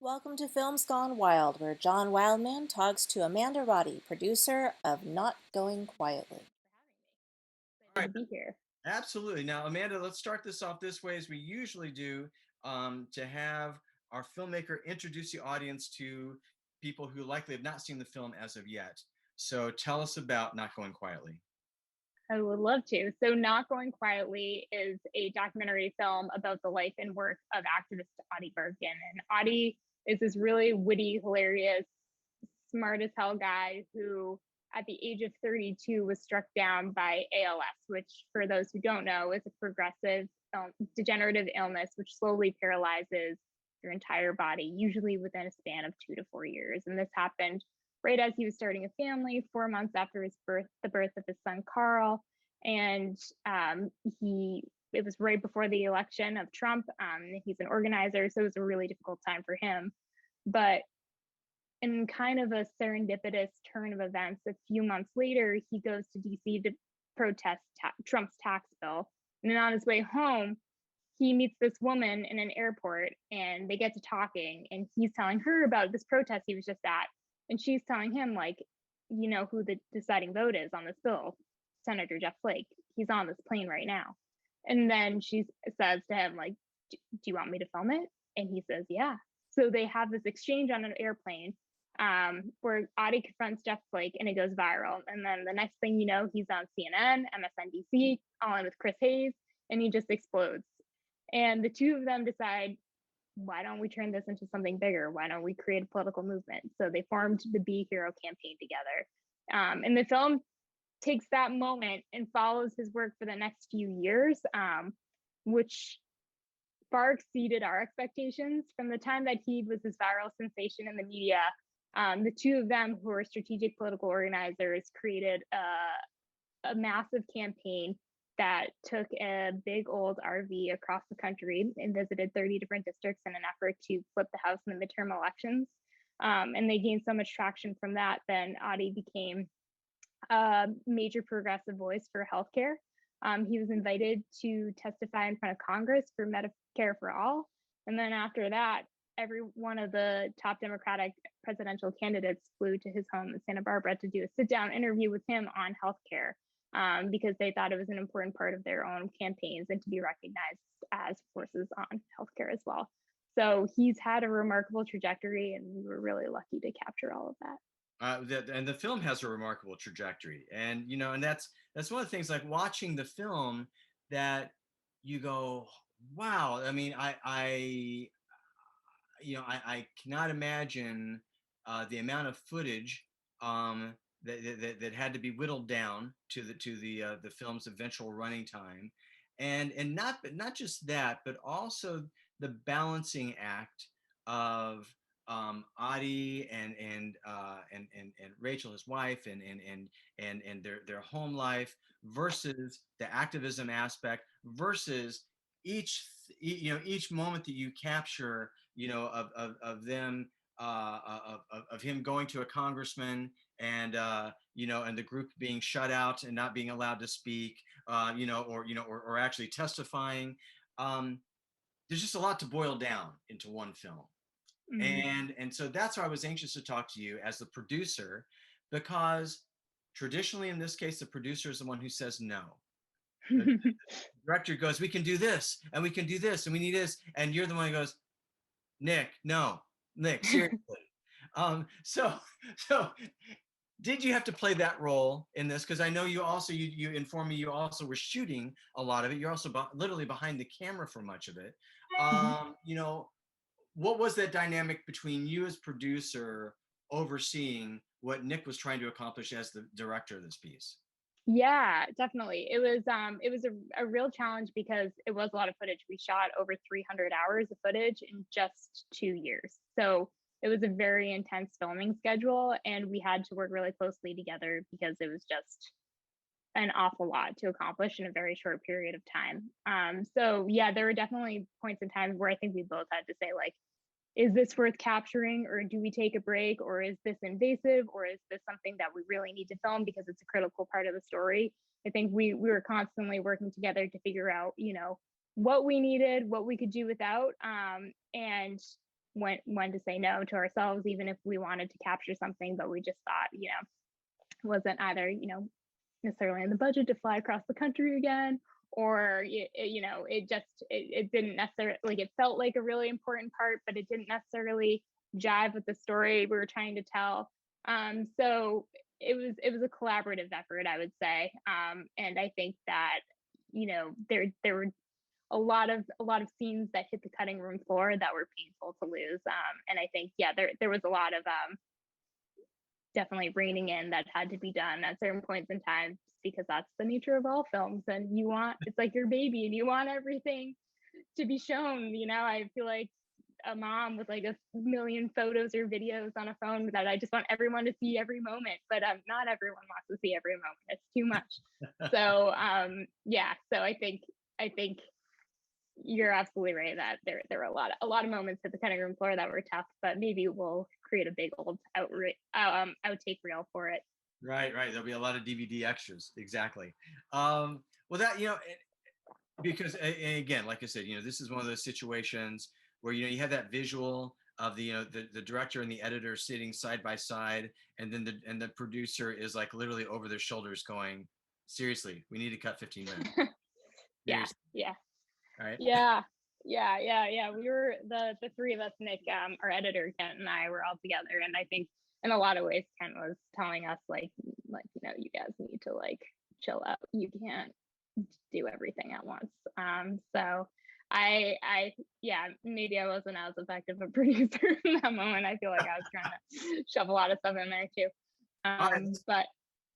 Welcome to Films Gone Wild, where John Wildman talks to Amanda Roddy, producer of Not Going Quietly. All right, Excited to be here. absolutely. Now, Amanda, let's start this off this way as we usually do, to have our filmmaker introduce the audience to people who likely have not seen the film as of yet. So tell us about Not Going Quietly. I would love to. So, Not Going Quietly is a documentary film about the life and work of activist Ady Barkan. And Ady is this really witty, hilarious, smart as hell guy who, at the age of 32, was struck down by ALS, which, for those who don't know, is a progressive degenerative illness which slowly paralyzes your entire body, usually within a span of 2 to 4 years. And this happened right as he was starting a family, 4 months after his birth, the birth of his son Carl, and it was right before the election of Trump. He's an organizer, so it was a really difficult time for him. But in kind of a serendipitous turn of events, a few months later, he goes to DC to protest Trump's tax bill. And then on his way home, he meets this woman in an airport and they get to talking, and he's telling her about this protest he was just at. And she's telling him, like, you know who the deciding vote is on this bill? Senator Jeff Flake. He's on this plane right now. And then she says to him, like, do you want me to film it? And he says, yeah. So they have this exchange on an airplane, where Ady confronts Jeff Flake and it goes viral. And then the next thing you know, he's on CNN, MSNBC, all in with Chris Hayes, and he just explodes. And the two of them decide, why don't we turn this into something bigger? Why don't we create a political movement? So they formed the Be Hero campaign together. And the film takes that moment and follows his work for the next few years, which far exceeded our expectations. From the time that he was this viral sensation in the media, the two of them, who are strategic political organizers, created a massive campaign that took a big old RV across the country and visited 30 different districts in an effort to flip the House in the midterm elections. And they gained so much traction from that, then Ady became a major progressive voice for healthcare. He was invited to testify in front of Congress for Medicare for All. And then after that, every one of the top Democratic presidential candidates flew to his home in Santa Barbara to do a sit-down interview with him on healthcare, because they thought it was an important part of their own campaigns and to be recognized as forces on healthcare as well. So he's had a remarkable trajectory, and we were really lucky to capture all of that. And the film has a remarkable trajectory, and and that's one of the things, like watching the film, that you go, wow. I mean, I cannot imagine the amount of footage that had to be whittled down to the film's eventual running time, and not just that, but also the balancing act of Ady and Rachel, his wife, and their home life, versus the activism aspect, versus each moment that you capture, of them, of him going to a congressman, and the group being shut out and not being allowed to speak, or actually testifying. There's just a lot to boil down into one film. And so that's why I was anxious to talk to you as the producer, because traditionally in this case the producer is the one who says no. The director goes, we can do this and we can do this and we need this, and you're the one who goes, Nick, no, Nick, seriously. So did you have to play that role in this? Because I know you informed me you also were shooting a lot of it. You're also literally behind the camera for much of it. What was that dynamic between you as producer overseeing what Nick was trying to accomplish as the director of this piece? Yeah, definitely. It was a real challenge because it was a lot of footage. We shot over 300 hours of footage in just 2 years. So it was a very intense filming schedule, and we had to work really closely together because it was just an awful lot to accomplish in a very short period of time. So yeah, there were definitely points in time where I think we both had to say, like, is this worth capturing, or do we take a break, or is this invasive, or is this something that we really need to film because it's a critical part of the story? I think we were constantly working together to figure out, what we needed, what we could do without. And when to say no to ourselves, even if we wanted to capture something, but we just thought, wasn't either, necessarily in the budget to fly across the country again, or it didn't necessarily, like, it felt like a really important part, but it didn't necessarily jive with the story we were trying to tell. So it was a collaborative effort, I would say. And I think that, there were a lot of scenes that hit the cutting room floor that were painful to lose. And I think, yeah, there was a lot of definitely reining in that had to be done at certain points in time, because that's the nature of all films. And it's like your baby, and you want everything to be shown. I feel like a mom with like a million photos or videos on a phone that I just want everyone to see every moment, but not everyone wants to see every moment. It's too much. So yeah, so I think you're absolutely right that there were a lot of moments at the cutting room floor that were tough, but maybe we'll create a big old outtake reel for it. Right. There'll be a lot of DVD extras. Exactly. Well, that, because again, like I said, this is one of those situations where, you have that visual of the director and the editor sitting side by side, and then the producer is like literally over their shoulders going, seriously, we need to cut 15 minutes. Yeah, Seriously. yeah. Right. Yeah. We were the three of us, Nick, our editor Kent and I were all together, and I think in a lot of ways Kent was telling us like you guys need to like chill out. You can't do everything at once. So I yeah, maybe I wasn't as effective a producer in that moment. I feel like I was trying to shove a lot of stuff in there too. All right. But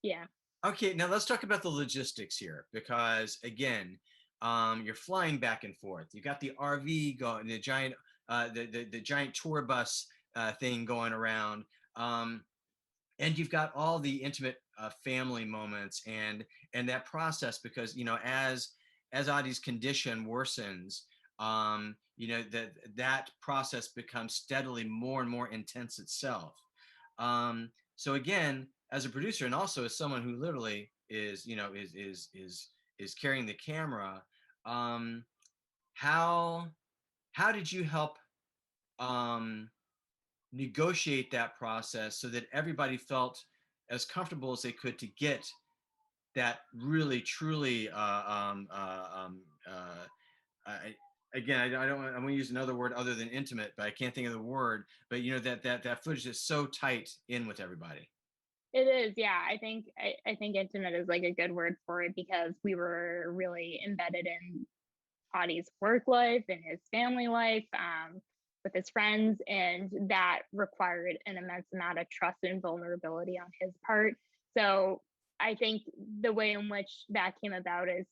yeah. Okay, now let's talk about the logistics here, because again, you're flying back and forth. You got the RV going, the giant, the giant tour bus thing going around, and you've got all the intimate family moments and that process, because as Adi's condition worsens, that process becomes steadily more and more intense itself. So again, as a producer, and also as someone who literally is carrying the camera, um, how how did you help um, negotiate that process so that everybody felt as comfortable as they could to get that really truly again, I don't I want to use another word other than intimate, but I can't think of the word, but that footage is so tight in with everybody. It is, yeah. I think intimate is like a good word for it, because we were really embedded in Audie's work life and his family life, with his friends, and that required an immense amount of trust and vulnerability on his part. So I think the way in which that came about is,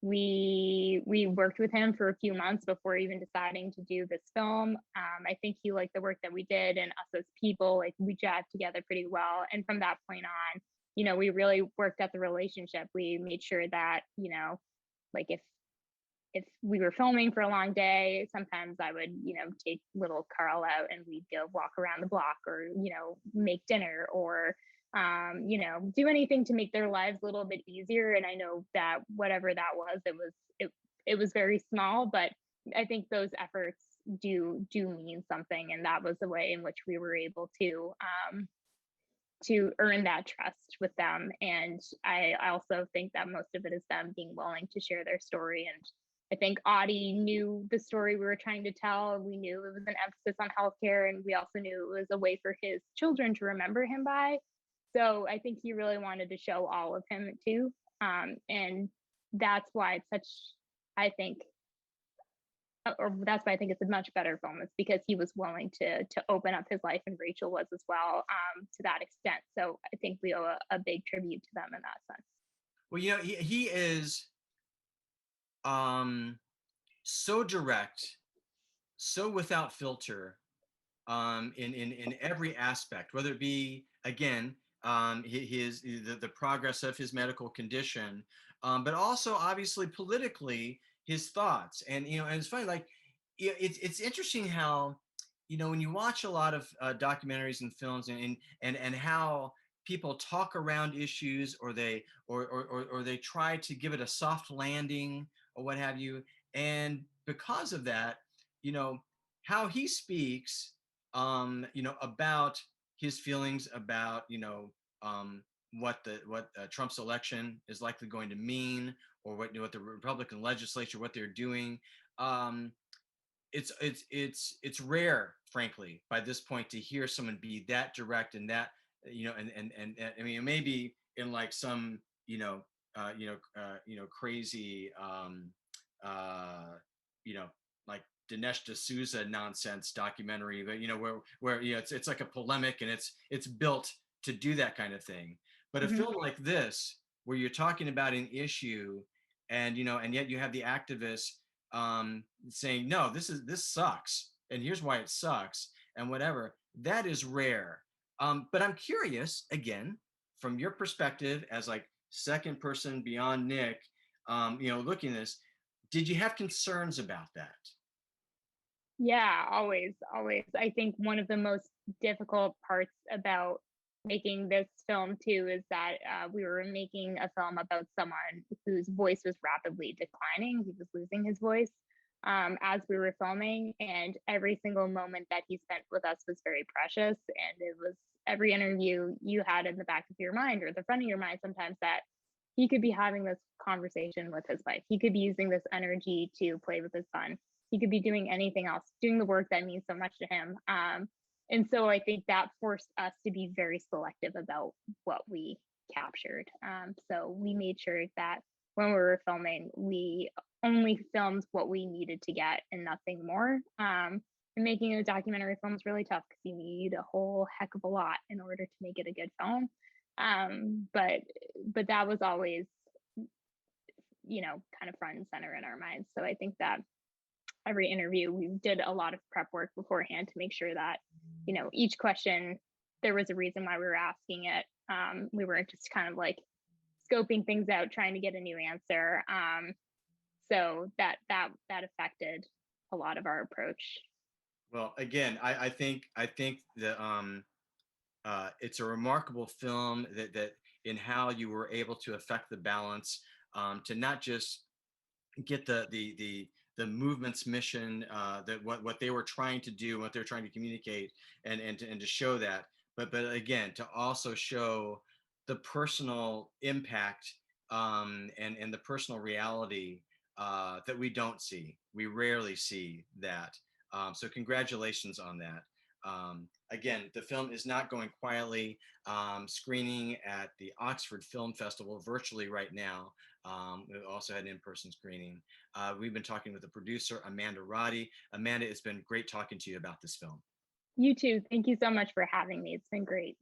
we worked with him for a few months before even deciding to do this film. I think he liked the work that we did, and us as people, like, we jived together pretty well. And from that point on, we really worked at the relationship. We made sure that, like, if we were filming for a long day, sometimes I would, take little Carl out and we'd go walk around the block, or, make dinner, or, do anything to make their lives a little bit easier. And I know that whatever that was, it was very small, but I think those efforts do mean something. And that was the way in which we were able to earn that trust with them. And I also think that most of it is them being willing to share their story. And I think Ady knew the story we were trying to tell. We knew it was an emphasis on healthcare, and we also knew it was a way for his children to remember him by. So I think he really wanted to show all of him too. And that's why it's such, I think, or that's why I think it's a much better film. It's because he was willing to open up his life, and Rachel was as well, to that extent. So I think we owe a big tribute to them in that sense. Well, he is so direct, so without filter, in every aspect, whether it be, again, the progress of his medical condition, but also obviously politically his thoughts. And it's funny, like, it's interesting how, when you watch a lot of documentaries and films, and how people talk around issues, or they try to give it a soft landing or what have you. And because of that, you know how he speaks, about his feelings about, what Trump's election is likely going to mean, or what the Republican legislature, what they're doing. Um, it's rare, frankly, by this point, to hear someone be that direct and that, and I mean, maybe in like some, crazy, uh, you know, like Dinesh D'Souza nonsense documentary, but where it's like a polemic, and it's built to do that kind of thing. But a Mhm. film like this, where you're talking about an issue, and yet you have the activists saying, no, this sucks, and here's why it sucks, and whatever. That is rare. But I'm curious, again, from your perspective as like second person beyond Nick, looking at this, did you have concerns about that? Yeah, always, always. I think one of the most difficult parts about making this film too is that we were making a film about someone whose voice was rapidly declining. He was losing his voice as we were filming, and every single moment that he spent with us was very precious. And it was every interview you had in the back of your mind or the front of your mind sometimes that he could be having this conversation with his wife. He could be using this energy to play with his son. He could be doing anything else, doing the work that means so much to him. And so I think that forced us to be very selective about what we captured. So we made sure that when we were filming, we only filmed what we needed to get and nothing more. And making a documentary film is really tough because you need a whole heck of a lot in order to make it a good film. But that was always, kind of front and center in our minds. So I think that every interview we did a lot of prep work beforehand to make sure that each question there was a reason why we were asking it. We weren't just kind of like scoping things out trying to get a new answer. So that affected a lot of our approach. Well, again, I think that it's a remarkable film, that in how you were able to affect the balance, to not just get the movement's mission, that what they were trying to do, what they're trying to communicate, and to show that, but again, to also show the personal impact, and the personal reality, that we don't see. We rarely see that. So congratulations on that. Again, the film is not going quietly. Screening at the Oxford Film Festival virtually right now. We also had an in-person screening. We've been talking with the producer, Amanda Roddy. Amanda, it's been great talking to you about this film. You too. Thank you so much for having me. It's been great.